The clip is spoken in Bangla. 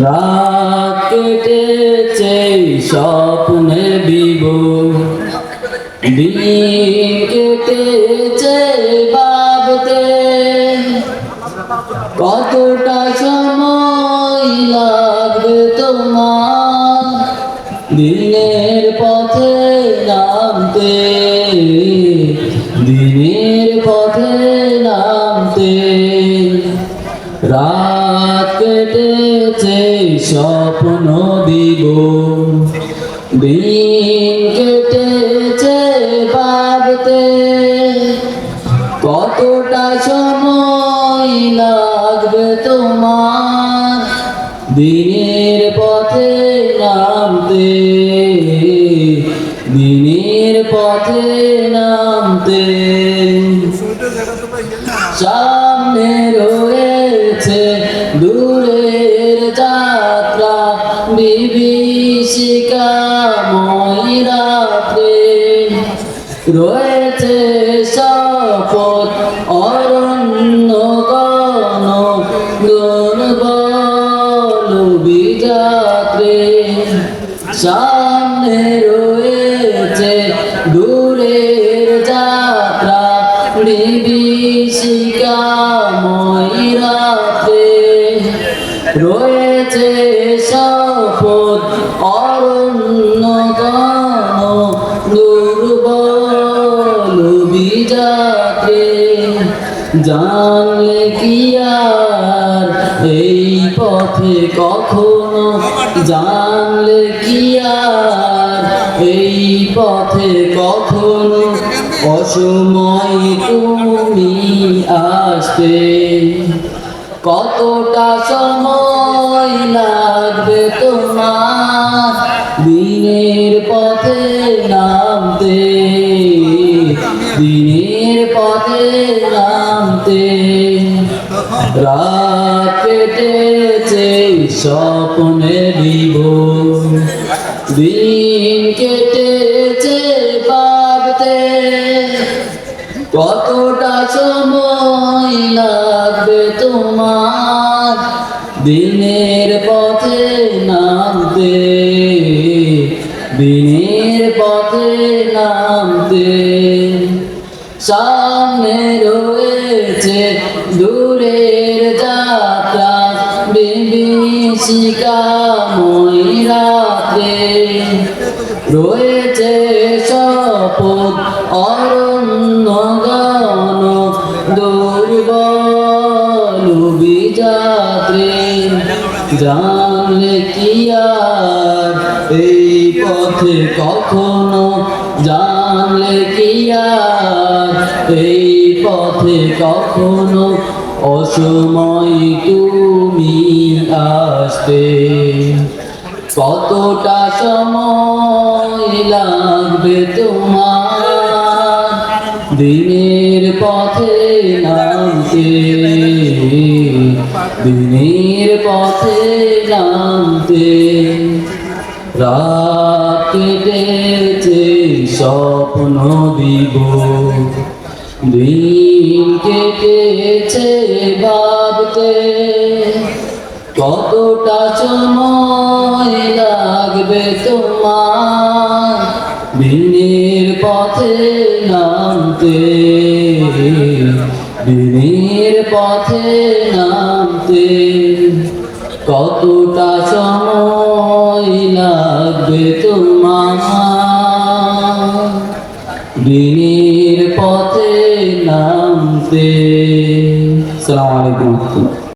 রাত কেটেছে স্বপ্নে বিভোর, দিন কেটেছে ভাবতে, কতটা সময় লাগবে তোমার দিনের পথে নামতে, দিনের পথে নামতে। রাত কেটেছে স্বপ্ন বিভোর, দিন কেটেছে ভাবতে, কতটা সময় লাগবে তোমার দিনের পথে নামতে, দিনের পথে নামতে। সামনে রয়েছে দূরের যাত্রা, বিভীষিকাময় রাত্রে, রয়েছে শপথ অরণ্য গণ দুর্বল বিযাত্রে। সামনে রয়েছে দূরের যাত্রা, বিভীষিকাময় রাত্রে, রয়েছে শপথ অরণ্য গণ দুর্বল বিযাত্রে। জানলে কি আর এই পথে কখনো, জানলে কি আর এই পথে কখনো অসময় তুমি আসবে, কতটা সময় লাগবে তোমার দিনের পথে নামতে, দিনের পথে নামতে। রাত কেটেছে স্বপ্নে বিভোর, দিন কেটেছে ভাবতে, কতটা সময় লাগবে তোমার দিনের পথে নামতে, দিনের পথে নামতে। সামনে রয়েছে দূরের যাত্রা, বিভীষিকাময় রাত্রে, রয়েছে শপথ অরণ্য গণ দুর্বল বিযাত্রে। জানলে কি আর এই পথে কখনো, জানলে কি আর এই পথে কখনো অসময় তুমি আসবে, কতটা সময় লাগবে তোমার দিনের পথে নামতে, দিনের পথে নামতে। রাত কেটেছে স্বপ্ন বিভোর, দিন কেটেছে ভাবতে, কতটা সময় লাগবে তোমার দিনের পথে নামতে, দিনের পথে নামতে। কতটা সময় লাগবে তোমার দিনের পথে নামতে। আসসালামু আলাইকুম।